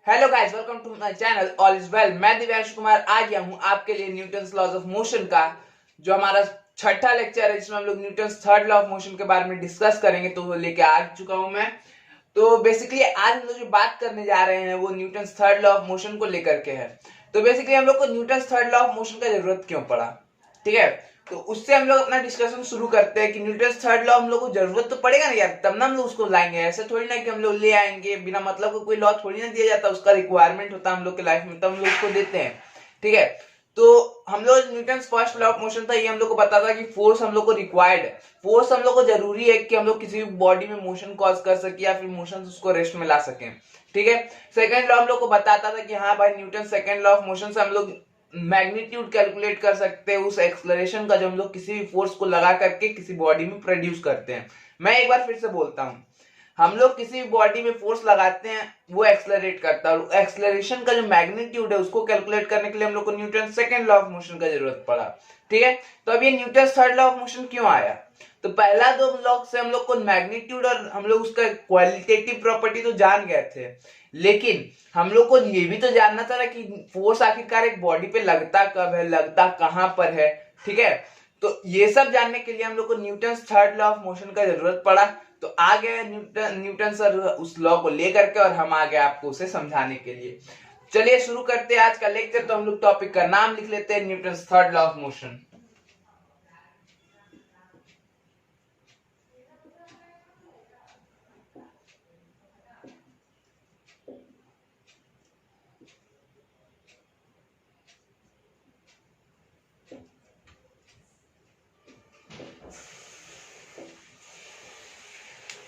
Hello guys, welcome to my channel all is well. मैं दिव्यांश कुमार आ गया हूं आपके लिए न्यूटन्स लॉज ऑफ मोशन का जो हमारा छठा लेक्चर है, जिसमें हम लोग Newton's third law of motion के बारे में डिस्कस करेंगे। तो वो लेके आ चुका हूं मैं। तो बेसिकली आज हम लोग जो बात करने जा रहे हैं वो Newton's third law of motion को लेकर के है। तो बेसिकली हम लोग को Newton's third law of motion का जरूरत क्यों पड़ा, ठीक है। तो उससे हम लोग अपना डिस्कशन शुरू करते हैं कि न्यूटन्स थर्ड लॉ हम लोग को जरूरत तो पड़ेगा ना यार, तब ना हम लोग उसको लाएंगे। ऐसे थोड़ी ना कि हम लोग ले आएंगे बिना मतलब को, कोई लॉ थोड़ी ना दिया जाता, उसका रिक्वायरमेंट होता है हम लोग के लाइफ में, तब हम लोग उसको देते हैं, ठीक है। तो हम लोग Newton's first law of motion था, ये हम लोग को बताता है कि फोर्स हम लोग को रिक्वायर्ड है, फोर्स हम लोग को जरूरी है कि हम लोग किसी भी बॉडी में मोशन कॉज कर सके या फिर मोशन उसको रेस्ट में ला सके, ठीक है। सेकंड लॉ हम लोग को बताता था कि हाँ भाई, Newton second law of motion से हम लोग मैग्नीट्यूड कैलकुलेट कर सकते हैं उस एक्सलरेशन का जो हम लोग किसी भी फोर्स को लगा करके किसी बॉडी में प्रोड्यूस करते हैं। मैं एक बार फिर से बोलता हूं, हम लोग किसी भी बॉडी में फोर्स लगाते हैं, वो एक्सलरेट करता है, और एक्सलरेशन का जो मैग्नीट्यूड है उसको कैलकुलेट करने के लिए हम लोग को Newton second law of motion का जरूरत पड़ा, ठीक है। तो अब ये Newton third law of motion क्यों आया? तो पहला दो लॉ से हम लोग को मैग्नीट्यूड और हम लोग उसका क्वालिटेटिव प्रॉपर्टी तो जान गए थे, लेकिन हम लोग को ये भी तो जानना था ना कि फोर्स आखिरकार एक बॉडी पे लगता कब है, लगता कहां पर है, ठीक है। तो ये सब जानने के लिए हम लोग को Newton third law of motion का जरूरत पड़ा। तो आ गए न्यूटन सर उस लॉ को लेकर के, और हम आ गए आपको उसे समझाने के लिए। चलिए शुरू करते हैं आज का लेक्चर। तो हम लोग टॉपिक का नाम लिख लेते हैं, Newton third law of motion.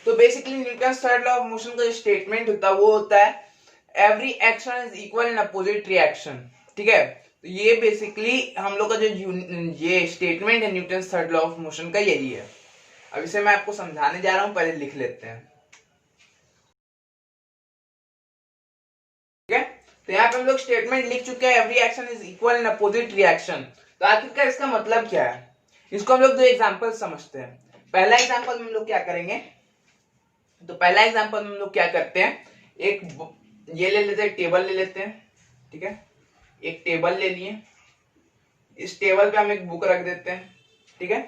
तो basically Newton third law of motion का जो स्टेटमेंट होता है वो होता है every action is equal in opposite reaction, ठीक है। तो ये बेसिकली हम लोग का जो ये स्टेटमेंट है Newton third law of motion का, यही है। अब इसे मैं आपको समझाने जा रहा हूं, पहले लिख लेते हैं, ठीक है। तो यहाँ पे हम लोग स्टेटमेंट लिख चुके हैं, every action is equal in opposite reaction. तो आखिरकार इसका मतलब क्या है, इसको हम लोग दो एग्जांपल समझते हैं। पहला एग्जांपल में हम लोग क्या करेंगे, तो पहला एग्जांपल में हम लोग क्या करते हैं, एक ये ले लेते हैं, टेबल ले लेते हैं, ठीक है। एक टेबल ले लिए, इस टेबल पे हम एक बुक रख देते हैं, ठीक है।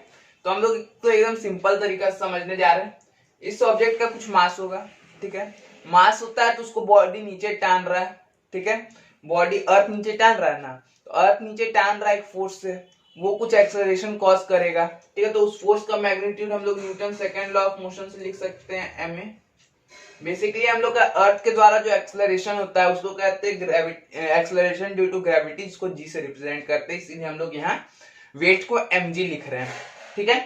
तो हम लोग तो एकदम सिंपल तरीका से समझने जा रहे हैं। इस ऑब्जेक्ट का कुछ मास होगा, ठीक है। मास होता है तो उसको बॉडी नीचे टान रहा है, ठीक है। बॉडी अर्थ नीचे टान रहा है ना, तो अर्थ नीचे टान रहा है एक फोर्स से, वो कुछ एक्सेलरेशन कॉज करेगा, ठीक है। तो उस फोर्स का मैग्नीट्यूड हम लोग Newton second law of motion से लिख सकते हैं, एम ए। बेसिकली हम लोग का अर्थ के द्वारा जो एक्सेलरेशन होता है उसको कहते हैं gravity, acceleration due to gravity, जिसको जी से रिप्रेजेंट करते हैं, इसीलिए हम लोग यहाँ वेट को mg लिख रहे हैं, ठीक है।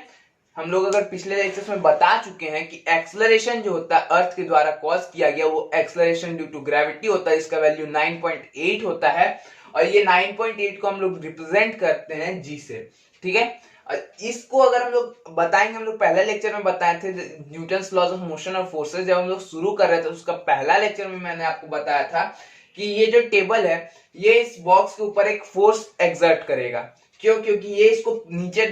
हम लोग अगर पिछले लेक्चर्स में बता चुके हैं कि एक्सेलरेशन जो होता है अर्थ के द्वारा कॉज किया गया, वो एक्सेलरेशन ड्यू टू ग्रेविटी होता है, इसका वैल्यू 9.8 होता है, और ये 9.8 को हम लोग रिप्रेजेंट करते हैं जी से, ठीक है। इसको अगर हम लोग बताएंगे, हम लोग पहले लेक्चर में बताए थे न्यूटन्स लॉज ऑफ मोशन और फोर्सेस, जब हम लोग शुरू कर रहे थे उसका पहला लेक्चर में मैंने आपको बताया था कि ये जो टेबल है ये इस बॉक्स के ऊपर एक फोर्स एक्सर्ट करेगा। क्यों? क्योंकि ये इसको नीचे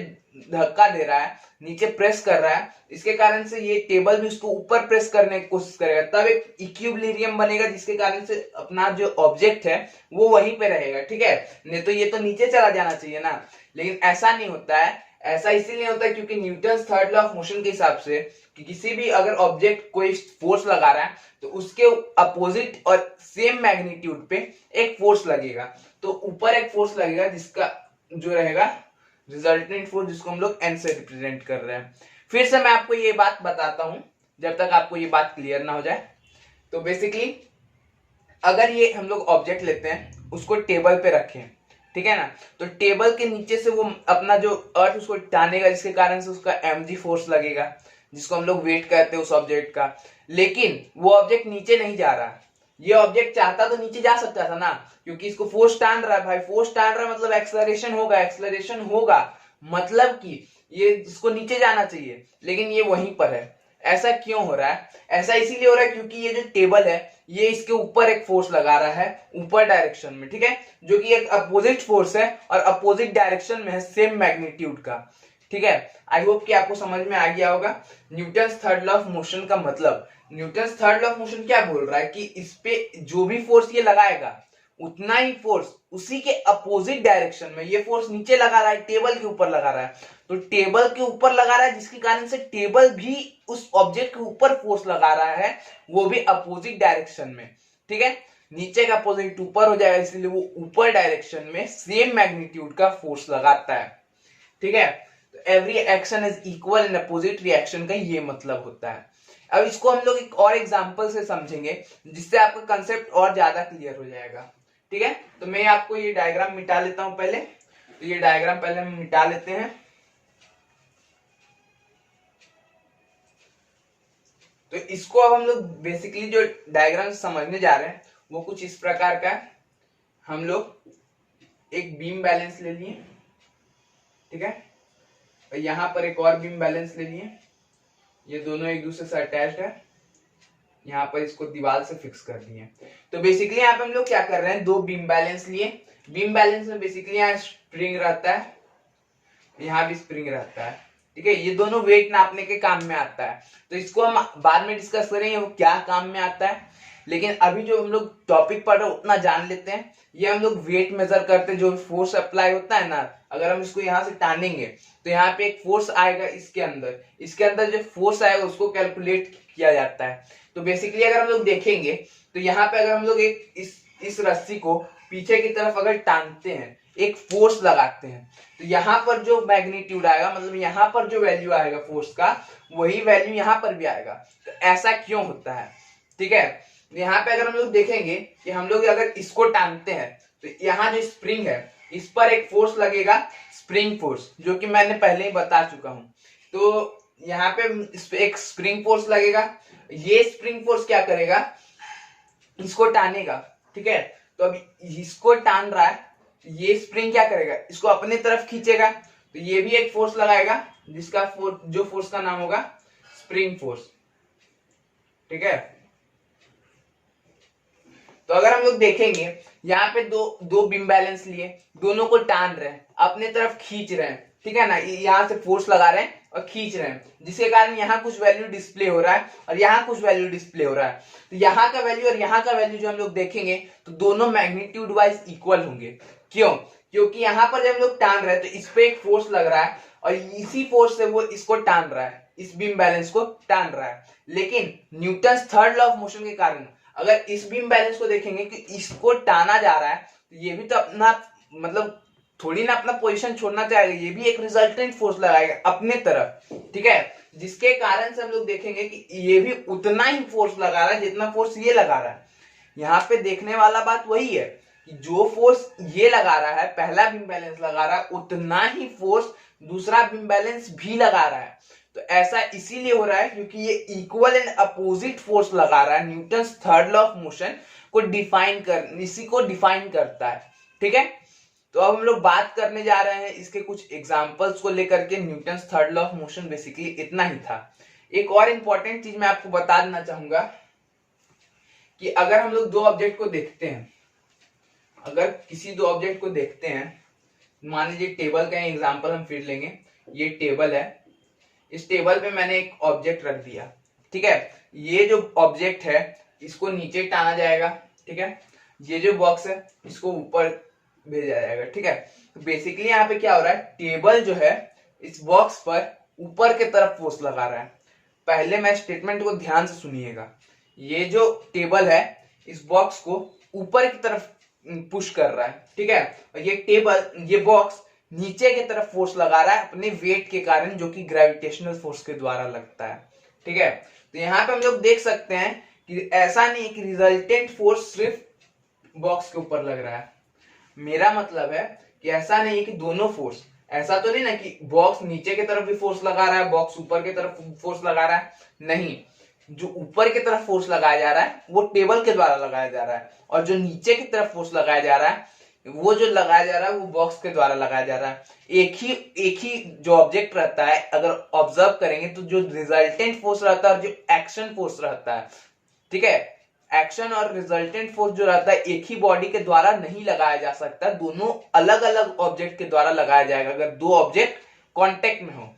धक्का दे रहा है, नीचे प्रेस कर रहा है, इसके कारण से ये टेबल भी उसको ऊपर प्रेस करने की कोशिश करेगा, तब एक इक्विलिब्रियम बनेगा, जिसके कारण से अपना जो ऑब्जेक्ट है वो वहीं पे रहेगा, ठीक है। नहीं तो ये तो नीचे चला जाना चाहिए ना, लेकिन ऐसा नहीं होता है। ऐसा इसीलिए होता है क्योंकि Newton third law of motion के हिसाब से कि किसी भी अगर ऑब्जेक्ट कोई फोर्स लगा रहा है तो उसके अपोजिट और सेम मैग्नीट्यूड पे एक फोर्स लगेगा। तो ऊपर एक फोर्स लगेगा जिसका जो रहेगा रिजल्टेंट फोर्स, जिसको हम लोग एन से रिप्रेजेंट कर रहे हैं। फिर से मैं आपको ये बात बताता हूं जब तक आपको ये बात क्लियर ना हो जाए। तो बेसिकली अगर ये हम लोग ऑब्जेक्ट लेते हैं, उसको टेबल पे रखें, ठीक है ना, तो टेबल के नीचे से वो अपना जो अर्थ उसको टानेगा, जिसके कारण से उसका mg फोर्स लगेगा, जिसको हम लोग वेट कहते हैं उस ऑब्जेक्ट का। लेकिन वो ऑब्जेक्ट नीचे नहीं जा रहा, ये ऑब्जेक्ट चाहता तो नीचे जा सकता था ना, क्योंकि इसको फोर्स टान रहा है भाई, फोर्स टान रहा है मतलब एक्सेलरेशन होगा, एक्सेलरेशन होगा मतलब कि ये इसको नीचे जाना चाहिए, लेकिन ये वहीं पर है। ऐसा क्यों हो रहा है? ऐसा इसीलिए हो रहा है क्योंकि ये जो टेबल है ये इसके ऊपर एक फोर्स लगा रहा है ऊपर डायरेक्शन में, ठीक है, जो कि एक अपोजिट फोर्स है और अपोजिट डायरेक्शन में है सेम मैग्नीट्यूड का, ठीक है, आई होप कि आपको समझ में आ गया होगा। Newton's third law of motion का मतलब, Newton's third law of motion क्या बोल रहा है कि इस पे जो भी फोर्स ये लगाएगा उतना ही फोर्स उसी के अपोजिट डायरेक्शन में, ये फोर्स नीचे लगा रहा है, टेबल के ऊपर लगा रहा है, तो टेबल के ऊपर लगा रहा है जिसके कारण से टेबल भी उस ऑब्जेक्ट के ऊपर फोर्स लगा रहा है, वो भी अपोजिट डायरेक्शन में। ठीक है, नीचे का अपोजिट ऊपर हो जाएगा, इसलिए वो ऊपर डायरेक्शन में सेम मैग्नीट्यूड का फोर्स लगाता है। ठीक है, तो every action is equal in opposite reaction का ये मतलब होता है। अब इसको हम लोग एक और एग्जांपल से समझेंगे जिससे आपका कंसेप्ट और ज्यादा क्लियर हो जाएगा। ठीक है, तो मैं आपको ये डायग्राम मिटा लेता हूं पहले, तो ये डायग्राम पहले हम मिटा लेते हैं। तो इसको अब हम लोग बेसिकली जो डायग्राम समझने जा रहे हैं वो कुछ इस प्रकार का है। हम लोग एक बीम बैलेंस ले लिए, ठीक है, और यहां पर एक और बीम बैलेंस ले लिए, ये दोनों एक दूसरे से अटैच्ड है, यहाँ पर इसको दीवार से फिक्स कर दिए। तो बेसिकली यहाँ पे हम लोग क्या कर रहे हैं, दो बीम बैलेंस लिए, बीम बैलेंस में बेसिकली यहाँ स्प्रिंग रहता है, यहाँ भी स्प्रिंग रहता है। ठीक है, ये दोनों वेट नापने के काम में आता है, तो इसको हम बाद में डिस्कस करेंगे वो क्या काम में आता है। लेकिन अभी जो हम लोग टॉपिक पढ़ रहे हैं उतना जान लेते हैं। ये हम लोग वेट मेजर करते हैं, जो फोर्स अप्लाई होता है ना, अगर हम इसको यहाँ से टानेंगे तो यहाँ पे एक फोर्स आएगा, इसके अंदर जो फोर्स आएगा उसको कैलकुलेट किया जाता है। तो बेसिकली अगर हम लोग देखेंगे तो यहाँ पे अगर हम लोग एक इस रस्सी को पीछे की तरफ अगर टानते हैं, एक फोर्स लगाते हैं, तो यहाँ पर जो मैग्नीट्यूड आएगा, मतलब यहाँ पर जो वैल्यू आएगा फोर्स का, वही वैल्यू यहाँ पर भी आएगा। तो ऐसा क्यों होता है? ठीक है, यहाँ पे अगर हम लोग देखेंगे कि हम लोग अगर इसको टानते हैं तो यहाँ जो स्प्रिंग है इस पर एक फोर्स लगेगा, स्प्रिंग फोर्स, जो कि मैंने पहले ही बता चुका हूं। तो यहाँ पे इस पे एक स्प्रिंग फोर्स लगेगा, ये स्प्रिंग फोर्स क्या करेगा, इसको टानेगा। ठीक है, तो अब इसको टान रहा है, ये स्प्रिंग क्या करेगा, इसको अपने तरफ खींचेगा, तो ये भी एक फोर्स लगाएगा जिसका जो फोर्स का नाम होगा स्प्रिंग फोर्स। ठीक है, तो अगर हम लोग देखेंगे यहाँ पे दो बीम बैलेंस लिए, दोनों को टान रहे हैं, अपने तरफ खींच रहे हैं, ठीक है ना, यहाँ से फोर्स लगा रहे हैं और खींच रहे हैं, जिसके कारण यहाँ कुछ वैल्यू डिस्प्ले हो रहा है और यहाँ कुछ वैल्यू डिस्प्ले हो रहा है। तो यहाँ का वैल्यू और यहाँ का वैल्यू जो हम लोग देखेंगे तो दोनों मैग्नीट्यूड वाइज इक्वल होंगे। क्यों? क्योंकि यहाँ पर जब हम लोग टान रहे हैं तो इस पे एक फोर्स लग रहा है और इसी फोर्स से वो इसको टान रहा है, इस बीम बैलेंस को टान रहा है। लेकिन Newton's third law of motion के कारण अगर इस बीम बैलेंस को देखेंगे कि इसको टाना जा रहा है, तो ये भी तो अपना मतलब थोड़ी ना अपना पोजीशन छोड़ना चाहेगा, ये भी एक रिजल्टेंट फोर्स लगाएगा अपने तरफ। ठीक है, जिसके कारण से हम लोग देखेंगे कि ये भी उतना ही फोर्स लगा रहा है जितना फोर्स ये लगा रहा है। यहाँ पे देखने वाला बात वही है कि जो फोर्स ये लगा रहा है, पहला बीम बैलेंस लगा रहा है, उतना ही फोर्स दूसरा बीम बैलेंस भी लगा रहा है। तो ऐसा इसीलिए हो रहा है क्योंकि ये इक्वल एंड अपोजिट फोर्स लगा रहा है। Newton's third law of motion को इसी को डिफाइन करता है। ठीक है, तो अब हम लोग बात करने जा रहे हैं इसके कुछ एग्जांपल्स को लेकर के। Newton's third law of motion basically इतना ही था। एक और इंपॉर्टेंट चीज मैं आपको बता देना चाहूंगा कि अगर हम लोग दो ऑब्जेक्ट को देखते हैं, अगर किसी दो ऑब्जेक्ट को देखते हैं, मान लीजिए टेबल का एग्जांपल हम फिर लेंगे, ये टेबल है, इस टेबल पे मैंने एक ऑब्जेक्ट रख दिया। ठीक है, ये जो ऑब्जेक्ट है इसको नीचे टाना जाएगा। ठीक है, ये जो बॉक्स है इसको ऊपर भेजा जाएगा। ठीक है, तो बेसिकली यहाँ पे क्या हो रहा है, टेबल जो है इस बॉक्स पर ऊपर के तरफ फोर्स लगा रहा है। पहले मैं स्टेटमेंट को ध्यान से सुनिएगा, ये जो टेबल है इस बॉक्स को ऊपर की तरफ पुश कर रहा है। ठीक है, और ये बॉक्स नीचे की तरफ फोर्स लगा रहा है अपने वेट के कारण, जो कि ग्रेविटेशनल फोर्स के द्वारा लगता है। ठीक है, तो यहाँ पे हम लोग देख सकते हैं कि ऐसा नहीं कि रिजल्टेंट फोर्स सिर्फ बॉक्स के ऊपर लग रहा है। मेरा मतलब है कि ऐसा नहीं कि दोनों फोर्स, ऐसा तो नहीं ना कि बॉक्स नीचे की तरफ भी फोर्स लगा रहा है, बॉक्स ऊपर की तरफ फोर्स लगा रहा है। नहीं, जो ऊपर की तरफ फोर्स लगाया जा रहा है वो टेबल के द्वारा लगाया जा रहा है, और जो नीचे की तरफ फोर्स लगाया जा रहा है वो जो लगाया जा रहा है वो बॉक्स के द्वारा लगाया जा रहा है। एक ही जो ऑब्जेक्ट रहता है, अगर ऑब्जर्व करेंगे तो जो रिजल्टेंट फोर्स रहता है और जो एक्शन फोर्स रहता है, ठीक है, एक्शन और रिजल्टेंट फोर्स जो रहता है एक ही बॉडी के द्वारा नहीं लगाया जा सकता, दोनों अलग अलग ऑब्जेक्ट के द्वारा लगाया जाएगा अगर दो ऑब्जेक्ट कांटेक्ट में हो।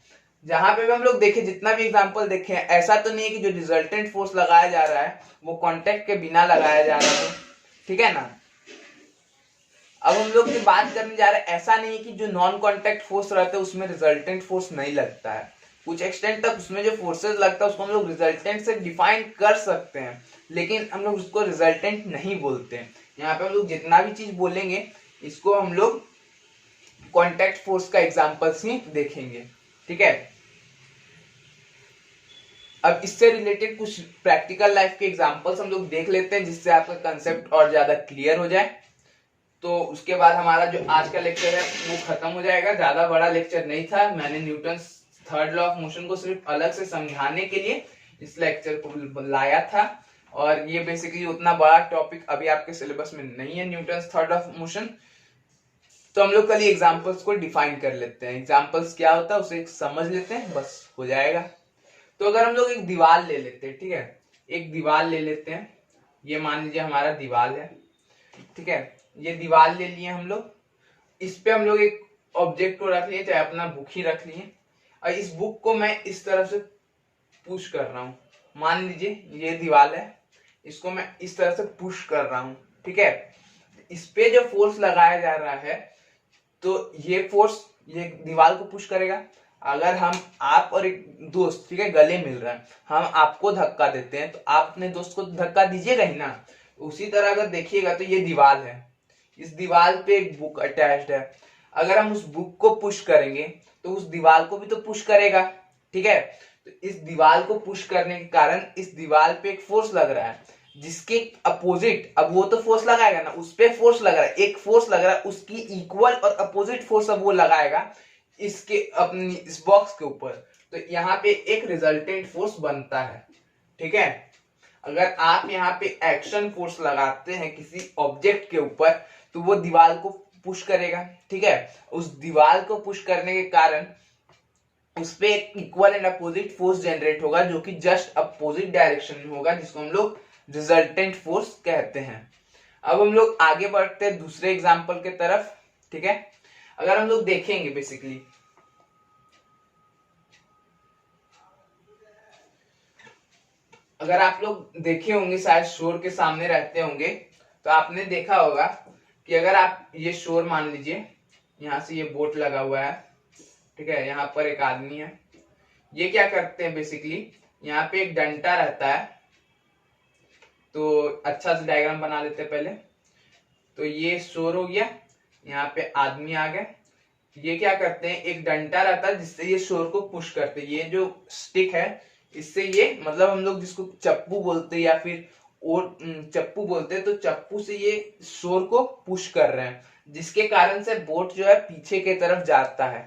जहां पे भी हम लोग देखें, जितना भी एग्जांपल देखे, ऐसा तो नहीं है कि जो रिजल्टेंट फोर्स लगाया जा रहा है वो कांटेक्ट के बिना लगाया जा रहा है, ठीक है ना। अब हम लोग जो बात करने जा रहे हैं, ऐसा नहीं है कि जो नॉन कांटेक्ट फोर्स रहता है उसमें रिजल्टेंट फोर्स नहीं लगता है। कुछ एक्सटेंट तक उसमें जो फोर्सेस लगता है उसको हम लोग रिजल्टेंट से डिफाइन कर सकते हैं, लेकिन हम लोग उसको रिजल्टेंट नहीं बोलते हैं। यहाँ पे हम लोग जितना भी चीज बोलेंगे इसको हम लोग कांटेक्ट फोर्स का एग्जांपल्स ही देखेंगे, ठीक है। अब इससे रिलेटेड कुछ प्रैक्टिकल लाइफ के एग्जांपल्स हम लोग देख लेते हैं, जिससे आपका कंसेप्ट और ज्यादा क्लियर हो जाए। तो उसके बाद हमारा जो आज का लेक्चर है वो खत्म हो जाएगा। ज्यादा बड़ा लेक्चर नहीं था, मैंने Newton third law of motion को सिर्फ अलग से समझाने के लिए इस लेक्चर को लाया था। और ये बेसिकली उतना बड़ा टॉपिक अभी आपके सिलेबस में नहीं है, Newton third law of motion. तो हम लोग कल एग्जाम्पल्स को डिफाइन कर लेते हैं। एग्जाम्पल्स क्या होता है उसे समझ लेते हैं, बस हो जाएगा। तो अगर हम लोग एक दीवार ले लेते हैं, ठीक है, एक दीवार ले लेते हैं, ये मान लीजिए हमारा दीवार है, ठीक है। ये दीवार ले लिए हम लोग, इस पे हम लोग एक ऑब्जेक्ट को रख लिए, चाहे अपना बुक ही रख लिए, और इस बुक को मैं इस तरफ से पुश कर रहा हूं। मान लीजिए ये दीवार है, इसको मैं इस तरह से पुश कर रहा हूं, ठीक है। इस पे जो फोर्स लगाया जा रहा है, तो ये फोर्स ये दीवार को पुश करेगा। अगर हम आप और एक दोस्त, ठीक है, गले मिल रहा है, हम आपको धक्का देते हैं तो आप अपने दोस्त को धक्का दीजिएगा ही ना। उसी तरह अगर देखिएगा तो ये दीवार है, इस दीवार पे एक बुक अटैच्ड है। अगर हम उस बुक को पुश करेंगे तो उस दीवार को भी तो पुश करेगा, ठीक है। तो इस दीवार को पुश करने के कारण इस दीवार पे एक फोर्स लग रहा है, जिसके अपोजिट, अब वो तो फोर्स लगाएगा ना, उस पे फोर्स लग रहा है, एक फोर्स लग रहा है, उसकी इक्वल और अपोजिट फोर्स अब वो लगाएगा इसके अपनी इस बॉक्स के ऊपर। तो यहाँ पे एक रिजल्टेंट फोर्स बनता है, ठीक है। अगर आप यहाँ पे एक्शन फोर्स लगाते हैं किसी ऑब्जेक्ट के ऊपर तो वो दीवार को पुश करेगा, ठीक है। उस दीवार को पुश करने के कारण उस पे एक equal and opposite force generate होगा, जो कि जस्ट अपोजिट डायरेक्शन में होगा, जिसको हम लोग रिजल्टेंट फोर्स कहते हैं। अब हम लोग आगे बढ़ते हैं दूसरे एग्जाम्पल के तरफ, ठीक है। अगर हम लोग देखेंगे बेसिकली, अगर आप लोग देखे होंगे, शायद शोर के सामने रहते होंगे, तो आपने देखा होगा कि अगर आप ये शोर मान लीजिए, यहाँ से ये बोट लगा हुआ है, ठीक है, यहाँ पर एक आदमी है, ये क्या करते हैं बेसिकली, यहाँ पे एक डंडा रहता है। तो अच्छा से डायग्राम बना लेते हैं पहले। तो ये शोर हो गया, यहाँ पे आदमी आ गए, ये क्या करते हैं, एक डंडा रहता है जिससे ये शोर को पुश करते हैं। ये जो स्टिक है इससे ये, मतलब हम लोग जिसको चप्पू बोलते हैं या फिर और चप्पू बोलते हैं, तो चप्पू से ये शोर को पुश कर रहे हैं, जिसके कारण से बोट जो है पीछे की तरफ जाता है,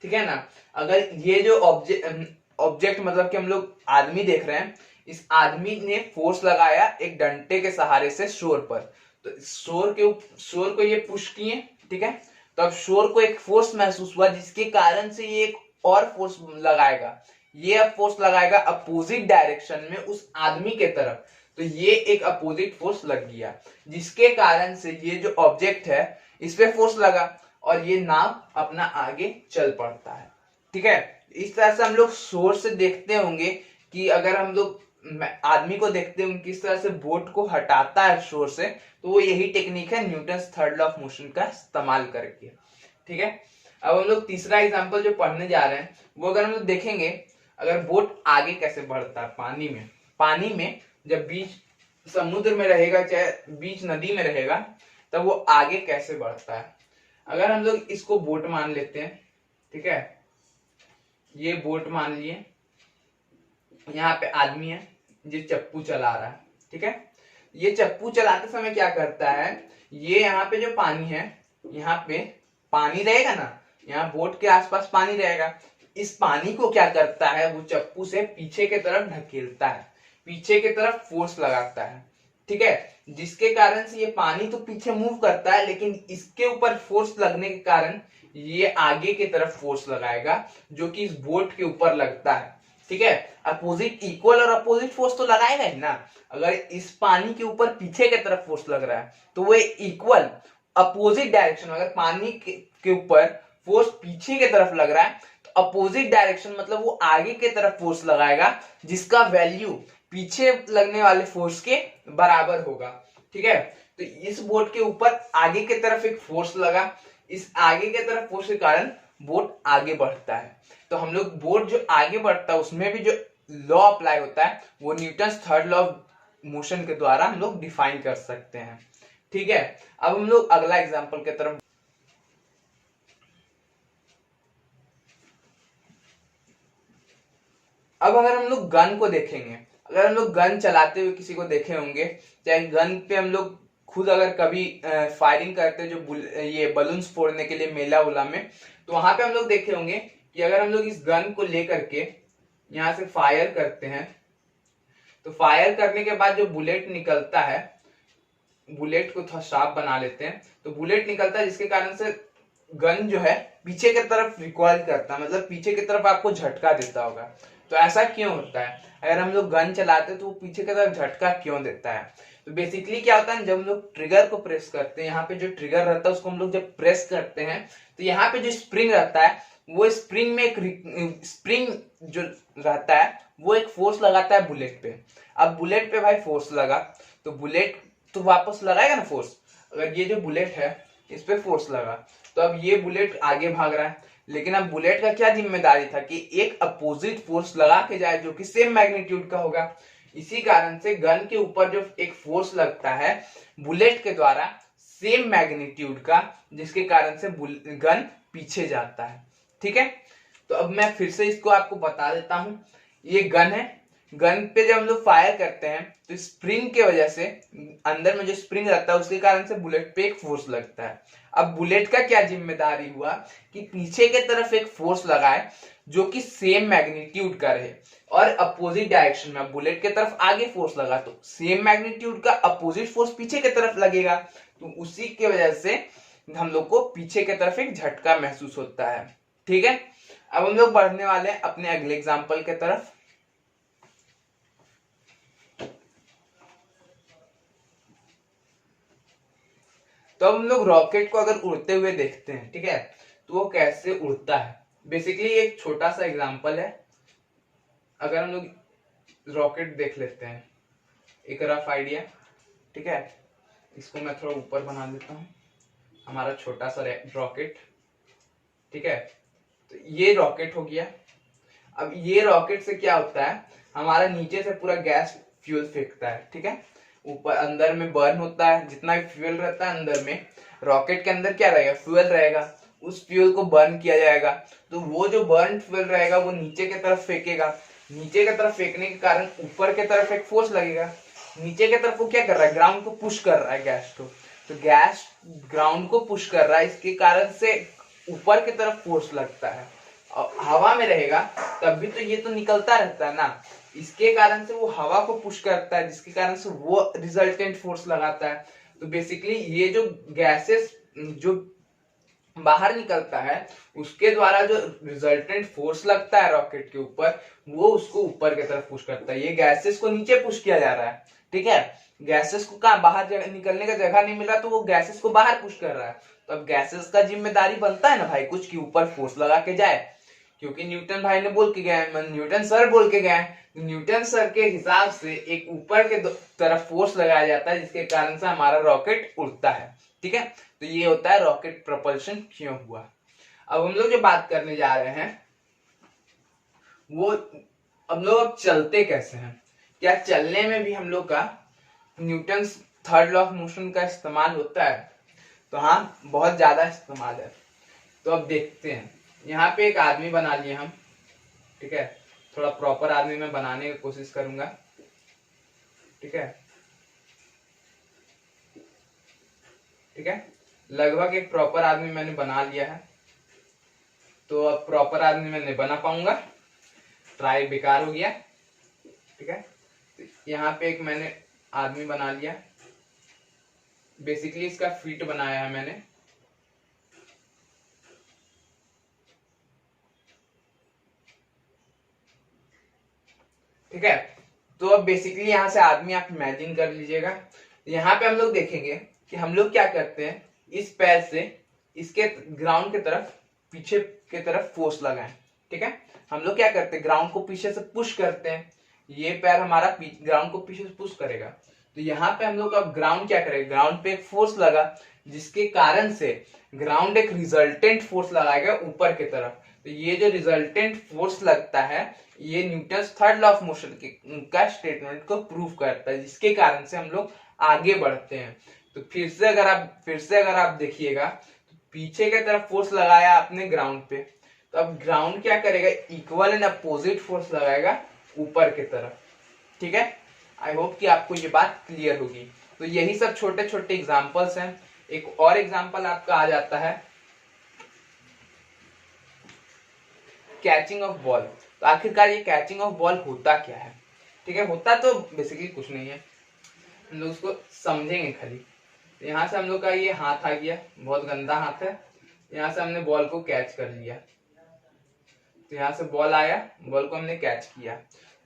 ठीक है ना। अगर ये जो ऑब्जेक्ट मतलब कि हम लोग आदमी देख रहे हैं, इस आदमी ने फोर्स लगाया एक डंडे के सहारे से शोर पर, तो शोर को ये पुश किए, ठीक है। तो अब शोर को एक फोर्स महसूस हुआ, जिसके कारण से ये एक और फोर्स लगाएगा। ये अब फोर्स लगाएगा अपोजिट डायरेक्शन में उस आदमी के तरफ, तो ये एक अपोजिट फोर्स लग गया, जिसके कारण से ये जो ऑब्जेक्ट है इस पे फोर्स लगा और ये नाव अपना आगे चल पड़ता है, ठीक है। इस तरह से हम लोग शोर से देखते होंगे कि अगर हम लोग आदमी को देखते हैं किस तरह से बोट को हटाता है शोर से, तो वो यही टेक्निक है Newton third law of motion का इस्तेमाल करके, ठीक है। अब हम लोग तीसरा एग्जांपल जो पढ़ने जा रहे हैं वो अगर हम लोग देखेंगे, अगर बोट आगे कैसे बढ़ता है पानी में जब बीच समुद्र में रहेगा चाहे बीच नदी में रहेगा, तब वो आगे कैसे बढ़ता है। अगर हम लोग इसको बोट मान लेते हैं, ठीक है, ये बोट मान लिए, यहाँ पे आदमी है जो चप्पू चला रहा है, ठीक है। ये चप्पू चलाते समय क्या करता है, ये यहाँ पे जो पानी है, यहाँ पे पानी रहेगा ना, यहाँ बोट के आसपास पानी रहेगा, इस पानी को क्या करता है, वो चप्पू से पीछे की तरफ ढकेलता है, पीछे की तरफ फोर्स लगाता है, ठीक है। जिसके कारण से ये पानी तो पीछे मूव करता है, लेकिन इसके ऊपर फोर्स लगने के कारण ये आगे की तरफ फोर्स लगाएगा, जो कि इस बोट के ऊपर लगता है, ठीक है। अपोजिट, इक्वल और अपोजिट फोर्स तो लगाएगा ही ना। अगर इस पानी के ऊपर पीछे की तरफ फोर्स लग रहा है तो वो इक्वल अपोजिट डायरेक्शन, अगर पानी के ऊपर फोर्स पीछे की तरफ लग रहा है तो अपोजिट डायरेक्शन मतलब वो आगे की तरफ फोर्स लगाएगा जिसका वैल्यू पीछे लगने वाले फोर्स के बराबर होगा। ठीक है, तो इस बोट के ऊपर आगे की तरफ एक फोर्स लगा, इस आगे की तरफ फोर्स के कारण बोट आगे बढ़ता है। तो हम लोग बोट जो आगे बढ़ता है उसमें भी जो लॉ अप्लाई होता है वो Newton third law of motion के द्वारा हम लोग डिफाइन कर सकते हैं। ठीक है, अब हम लोग अगला एग्जांपल की तरफ। अब अगर हम लोग गन को देखेंगे, अगर हम लोग गन चलाते हुए किसी को देखे होंगे, चाहे गन पे हम लोग खुद अगर कभी फायरिंग करते जो ये बलून्स फोड़ने के लिए मेला उला में, तो वहां पे हम लोग देखे होंगे कि अगर हम लोग इस गन को लेकर के यहां से फायर करते हैं तो फायर करने के बाद जो बुलेट निकलता है, बुलेट को थोड़ा शार्प बना लेते हैं, तो बुलेट निकलता है जिसके कारण से गन जो है पीछे की तरफ रिकॉइल करता है, मतलब पीछे की तरफ आपको झटका देता होगा। तो ऐसा क्यों होता है, अगर हम लोग गन चलाते हैं तो वो पीछे की तरफ झटका क्यों देता है? तो बेसिकली क्या होता है, जब हम लोग ट्रिगर को प्रेस करते हैं, यहाँ पे जो ट्रिगर रहता है उसको हम लोग जब प्रेस करते हैं तो यहाँ पे जो स्प्रिंग रहता है वो स्प्रिंग में एक स्प्रिंग जो रहता है वो एक फोर्स लगाता है बुलेट पे। अब बुलेट पे भाई फोर्स लगा तो बुलेट तो वापस लगाएगा ना फोर्स। अगर ये जो बुलेट है इस पे फोर्स लगा तो अब ये बुलेट आगे भाग रहा है, लेकिन अब बुलेट का क्या जिम्मेदारी था कि एक अपोजिट फोर्स लगा के जाए जो कि सेम मैग्नीट्यूड का होगा। इसी कारण से गन के ऊपर जो एक फोर्स लगता है बुलेट के द्वारा सेम मैग्नीट्यूड का, जिसके कारण से गन पीछे जाता है। ठीक है, तो अब मैं फिर से इसको आपको बता देता हूं। ये गन है, गन पे जब हम लोग फायर करते हैं तो स्प्रिंग के वजह से अंदर में जो स्प्रिंग रहता है उसके कारण से बुलेट पे एक फोर्स लगता है। अब बुलेट का क्या जिम्मेदारी हुआ कि पीछे के तरफ एक फोर्स लगाए जो कि सेम मैग्नीट्यूड का रहे और अपोजिट डायरेक्शन में। बुलेट के तरफ आगे फोर्स लगा तो सेम मैग्नीट्यूड का अपोजिट फोर्स पीछे की तरफ लगेगा, तो उसी की वजह से हम लोग को पीछे की तरफ एक झटका महसूस होता है। ठीक है, अब हम लोग बढ़ने वाले हैं अपने अगले एग्जाम्पल के तरफ। तो अब हम लोग रॉकेट को अगर उड़ते हुए देखते हैं, ठीक है, तो वो कैसे उड़ता है। बेसिकली एक छोटा सा एग्जांपल है, अगर हम लोग रॉकेट देख लेते हैं, एक रफ आइडिया। ठीक है, इसको मैं थोड़ा ऊपर बना देता हूँ, हमारा छोटा सा रॉकेट। ठीक है, तो ये रॉकेट हो गया। अब ये रॉकेट से क्या होता है, हमारा नीचे से पूरा गैस फ्यूल फेंकता है। ठीक है, ऊपर अंदर में बर्न होता है, जितना भी फ्यूल रहता है अंदर में, रॉकेट के अंदर क्या रहेगा, फ्यूल रहेगा, उस फ्यूल को बर्न किया जाएगा। तो वो जो बर्न फ्यूल रहेगा वो नीचे की तरफ फेंकेगा, नीचे की तरफ फेंकने के कारण ऊपर की तरफ एक फोर्स लगेगा। नीचे की तरफ वो क्या कर रहा है, ग्राउंड को पुश कर रहा है गैस को, तो गैस ग्राउंड को पुश कर रहा है, इसके कारण से ऊपर की तरफ फोर्स लगता है। हवा में रहेगा तब भी तो ये तो निकलता रहता है ना, इसके कारण से वो हवा को पुश करता है, जिसके कारण से वो रिजल्टेंट फोर्स लगाता है। तो बेसिकली ये जो गैसेस जो बाहर निकलता है उसके द्वारा जो रिजल्टेंट फोर्स लगता है रॉकेट के ऊपर, वो उसको ऊपर की तरफ पुश करता है। ये गैसेस को नीचे पुश किया जा रहा है। ठीक है, गैसेस को कहाँ बाहर निकलने का जगह नहीं मिला तो वो गैसेस को बाहर पुश कर रहा है। तो अब गैसेस का जिम्मेदारी बनता है ना भाई कुछ कि ऊपर फोर्स लगा के जाए, क्योंकि न्यूटन भाई ने बोल के गए, न्यूटन सर बोल के गए, न्यूटन सर के हिसाब से एक ऊपर के तरफ फोर्स लगाया जाता है जिसके कारण से हमारा रॉकेट उड़ता है। ठीक है, तो ये होता है रॉकेट प्रोपल्शन क्यों हुआ। अब हम लोग जो बात करने जा रहे हैं वो हम लोग अब चलते कैसे हैं, क्या चलने में भी हम लोग का Newton third law of motion का इस्तेमाल होता है? तो हाँ, बहुत ज्यादा इस्तेमाल है। तो अब देखते हैं, यहाँ पे एक आदमी बना लिए हम। ठीक है, थोड़ा प्रॉपर आदमी मैं बनाने की कोशिश करूंगा। ठीक है, ठीक है, लगभग एक प्रॉपर आदमी मैंने बना लिया है। तो अब प्रॉपर आदमी मैं नहीं बना पाऊंगा, ट्राई बेकार हो गया। ठीक है, तो यहाँ पे एक मैंने आदमी बना लिया, बेसिकली इसका फीट बनाया है मैंने। ठीक है, तो अब बेसिकली यहाँ से आदमी आप इमेजिन कर लीजिएगा। यहाँ पे हम लोग देखेंगे कि हम लोग क्या करते हैं, इस पैर से इसके ग्राउंड की तरफ पीछे की तरफ फोर्स लगाएं। ठीक है। हम लोग क्या करते हैं, ग्राउंड को पीछे से पुश करते हैं, ये पैर हमारा ग्राउंड को पीछे से पुश करेगा, तो यहाँ पे हम लोग का ग्राउंड क्या करेगा, ग्राउंड पे एक फोर्स लगा, जिसके कारण से ग्राउंड एक रिजल्टेंट फोर्स लगाएगा ऊपर की तरफ। तो ये जो रिजल्टेंट फोर्स लगता है, ये Newton's third law of motion का स्टेटमेंट को प्रूव करता है, जिसके कारण से हम लोग आगे बढ़ते हैं। तो फिर से अगर आप देखिएगा, तो पीछे की तरफ फोर्स लगाया आपने ग्राउंड पे, तो अब ग्राउंड क्या करेगा, इक्वल एंड अपोजिट फोर्स लगाएगा ऊपर की तरफ। ठीक है, आई होप कि आपको ये बात क्लियर होगी। तो यही सब छोटे छोटे एग्जांपल्स हैं। एक और एग्जांपल आपका आ जाता है कैचिंग ऑफ बॉल। तो आखिरकार ये कैचिंग ऑफ बॉल होता क्या है? ठीक है, होता तो बेसिकली कुछ नहीं है, हम लोग उसको समझेंगे खाली। तो यहाँ से हम लोग का ये हाथ आ गया, बहुत गंदा हाथ है, यहाँ से हमने बॉल को कैच कर लिया, तो यहाँ से बॉल आया, बॉल को हमने कैच किया।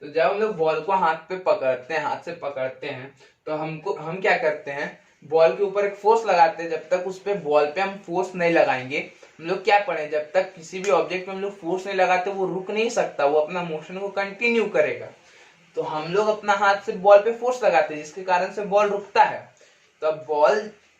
तो जब हम लोग बॉल को हाथ पे पकड़ते हैं, हाथ से पकड़ते हैं, तो हम क्या करते हैं, बॉल के ऊपर एक फोर्स लगाते हैं। जब तक उस पे बॉल पे हम फोर्स नहीं लगाएंगे, हम लोग क्या पढ़े, जब तक किसी भी ऑब्जेक्ट पे हम लोग फोर्स नहीं लगाते वो रुक नहीं सकता, वो अपना मोशन को कंटिन्यू करेगा। तो हम लोग अपना हाथ से बॉल पे फोर्स लगाते हैं, जिसके कारण से बॉल रुकता है। तो अब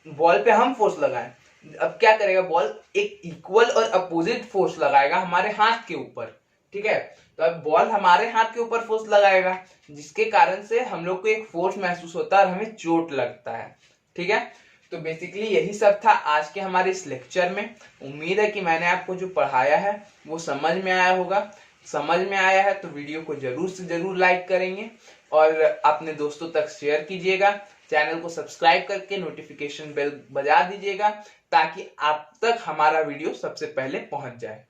बॉल पे हम फोर्स लगाएं, अब क्या करेगा, बॉल एक इक्वल और अपोजिट फोर्स लगाएगा हमारे हाथ के ऊपर। ठीक है, तो अब बॉल हमारे हाथ के ऊपर फोर्स लगाएगा, जिसके कारण से हम लोग को एक फोर्स महसूस होता है और हमें चोट लगता है। ठीक है, तो बेसिकली यही सब था आज के हमारे इस लेक्चर में। उम्मीद है कि मैंने आपको जो पढ़ाया है वो समझ में आया होगा। समझ में आया है तो वीडियो को जरूर से जरूर लाइक करेंगे और अपने दोस्तों तक शेयर कीजिएगा। चैनल को सब्सक्राइब करके नोटिफिकेशन बेल बजा दीजिएगा, ताकि आप तक हमारा वीडियो सबसे पहले पहुंच जाए।